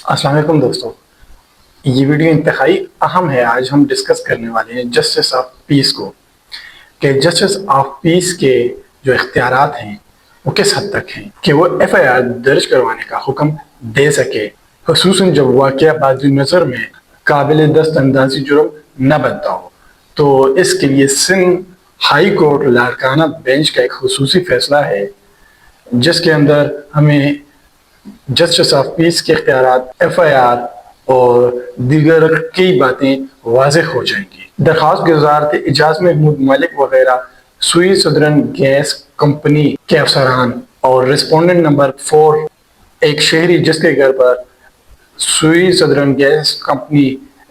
अस्सलाम वालेकुम दोस्तों, ये वीडियो इंतहाई अहम है। आज हम डिस्कस करने वाले हैं जस्टिस ऑफ पीस को, कि जस्टिस ऑफ पीस के जो इख्तियारात हैं वो किस हद तक हैं कि वो एफआईआर दर्ज करवाने का हुक्म दे सके, खुसूसन जब वाक़या बाद नज़र में काबिल दस्तअंदाज़ी जुर्म न बनता हो। तो इसके लिए Sindh high court Larkana bench का एक खुसूसी फैसला है, जिसके अंदर हमें जस्टिस ऑफ पीस के इख्तियारात, एफआईआर और दीगर कई बातें वाज़ेह हो जाएंगी। दरख्वास्त गुज़ार थे इजाज़ महमूद मलिक वगैरह सुई सदरन गैस कंपनी के अफसरान और रिस्पोंडेंट नंबर 4 एक शहरी जिसके घर पर सुई सदरन गैस कंपनी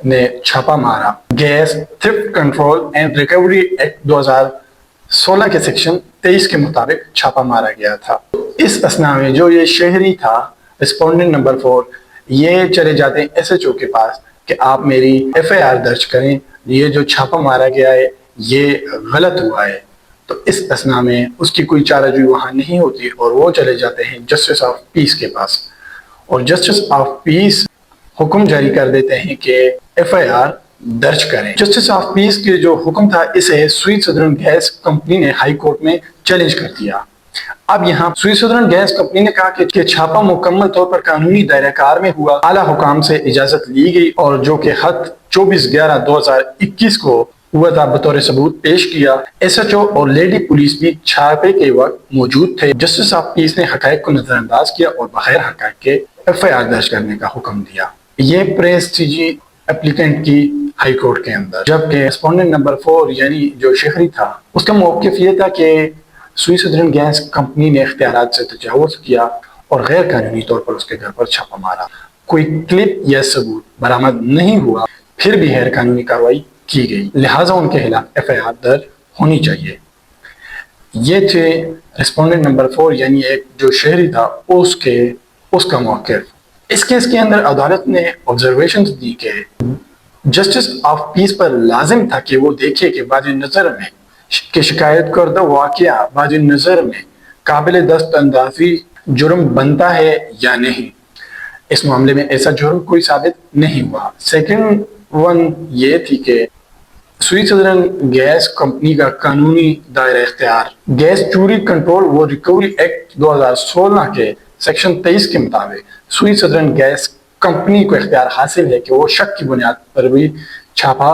ने छापा मारा। Gas thrift control and recovery act 2016 के सेक्शन 23 के मुताबिक छापा मारा गया था। इस असना में जो ये शहरी था, रिस्पोंडेंट नंबर 4, ये चले जाते हैं एसएचओ के पास कि आप मेरी एफआईआर दर्ज करें, ये जो छापा मारा गया है ये गलत हुआ है। तो इस असना में उसकी कोई चाराजोई वहाँ नहीं होती और वो चले जाते हैं जस्टिस ऑफ पीस के पास, और जस्टिस ऑफ पीस हुक्म जारी कर देते हैं कि एफआईआर दर्ज करें। जस्टिस ऑफ पीस के जो हुक्म था, इसे सुई सदरन गैस कंपनी ने हाई कोर्ट में चैलेंज कर दिया। अब यहाँ सुई सदरन गैस कंपनी ने कहा कि छापा मुकम्मल तौर पर कानूनी दायरे कार में हुआ, आला हुकाम से इजाजत ली गई और जो कि खत 24/11/2021 को हुआ था बतौर सबूत पेश किया। एसएचओ और लेडी पुलिस भी छापे के वक्त मौजूद थे। जस्टिस ऑफ पीस ने हकायक को नजरअंदाज किया और बगैर हकायक के एफआईआर दर्ज करने का हुक्म दिया। ये प्रेस्टीजी एप्लीकेंट की हाई कोर्ट के अंदर, जबकि रिस्पोंडेंट नंबर 4 यानी जो शहरी था, उसका मौक़िफ़ ये था कि सुई सदरन गैस कंपनी ने इख्तियारात से तजावुज़ किया और गैर कानूनी तौर पर उसके घर पर छापा मारा। कोई क्लिप या सबूत बरामद नहीं हुआ, फिर भी गैर कानूनी कार्रवाई की गई, लिहाजा उनके खिलाफ एफआईआर दर्ज होनी चाहिए। ये थे रिस्पोंडेंट नंबर 4 यानी एक जो शहरी था उसका मौक़िफ़। इस केस के अंदर अदालत ने ऑब्जर्वेशन दी कि जस्टिस ऑफ पीस पर लाजिम था कि वो देखे कि बाद नज़र में कि शिकायत करदा वाक़या बाद नज़र में काबिल दस्तअंदाज़ी जुर्म बनता है या नहीं। इस मामले में ऐसा जुर्म कोई साबित नहीं हुआ। सेकंड वन ये थी कि सुई सदरन गैस कंपनी का कानूनी दायरा इख्तियार गैस चोरी कंट्रोल व रिकवरी एक्ट 2016 के सेक्शन 23 के मुताबिक सुई सदरन गैस कंपनी को इख्तियार हासिल है कि वो शक की बुनियाद पर भी छापा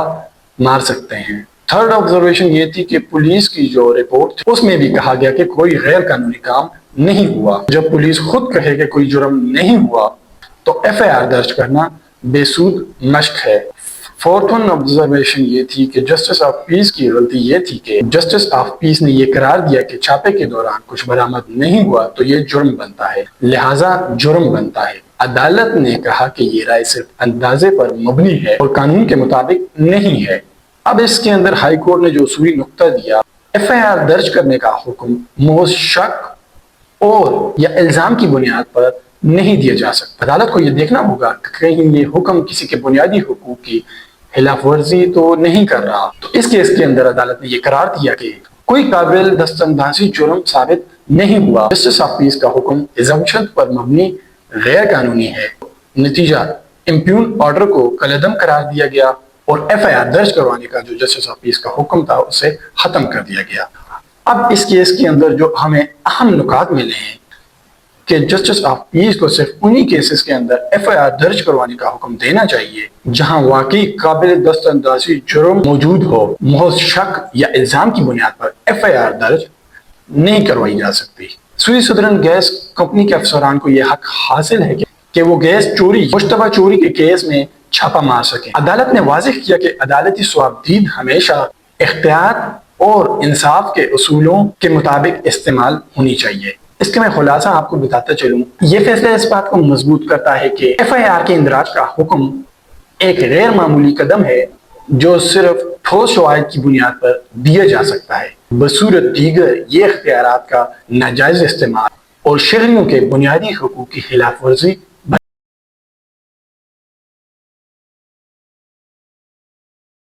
मार सकते हैं। थर्ड ऑब्जर्वेशन ये थी कि पुलिस की जो रिपोर्ट थी उसमें भी कहा गया कि कोई गैर कानूनी काम नहीं हुआ। जब पुलिस खुद कहे कि कोई जुर्म नहीं हुआ तो एफआईआर दर्ज करना बेसूद मश्क है। फोर्थ वन ऑब्जर्वेशन ये थी कि जस्टिस ऑफ पीस की गलती ये थी कि जस्टिस ऑफ पीस ने ये करार दिया कि छापे के दौरान कुछ बरामद नहीं हुआ तो ये जुर्म बनता है, लिहाजा जुर्म बनता है। अदालत ने कहा कि ये राय सिर्फ अंदाजे पर मबनी है और कानून के मुताबिक नहीं है। अब इसके अंदर हाई कोर्ट ने जो उसूली नुक्ता दिया, एफआईआर दर्ज करने का हुक्म महज शक और या इल्जाम की बुनियाद पर नहीं दिया जा सकता। अदालत को यह देखना होगा कि कहीं ये हुक्म किसी के बुनियादी हुकूक की खिलाफ वर्जी तो नहीं कर रहा। तो इस केस के अंदर अदालत ने यह करार दिया कि कोई काबिल दस्तअंदाज़ी जुर्म साबित नहीं हुआ। जस्टिस ऑफ पीस का हुक्म इज़म्पशन पर मबनी गैर कानूनी है। नतीजा इम्प्यून ऑर्डर को कलअदम करार दिया गया और एफआईआर दर्ज करवाने का जो जस्टिस ऑफ पीस का हुक्म था उसे खत्म कर दिया गया। अब इस केस के अंदर जो हमें अहम नुकात मिले हैं कि जस्टिस ऑफ पीस को सिर्फ उन्हीं केसेस के अंदर एफआईआर दर्ज करवाने का हुक्म देना चाहिए जहां वाकई काबिल दस्तअंदाज़ी जुर्म मौजूद हो। महज शक या इल्जाम की बुनियाद पर एफआईआर दर्ज नहीं करवाई जा सकती। सुई सदरन गैस कंपनी के अफसरान को यह हक हासिल है कि वो गैस चोरी मुश्तबा चोरी के केस में छापा मार सके। अदालत ने वाज़ेह किया कि अदालती सवाबदीद हमेशा इख्तियार और इंसाफ के उसूलों के मुताबिक इस्तेमाल होनी चाहिए। इसके मैं खुलासा आपको बताता चलूं, ये फैसला इस बात को मजबूत करता है कि एफआईआर के इंदराज का हुक्म एक गैर मामूली कदम है जो सिर्फ ठोस शवाहिद की बुनियाद पर दिया जा सकता है। बसूरत दीगर ये इख्तियारात का नाजायज इस्तेमाल और शहरियों के बुनियादी हुकूक की खिलाफ वर्जी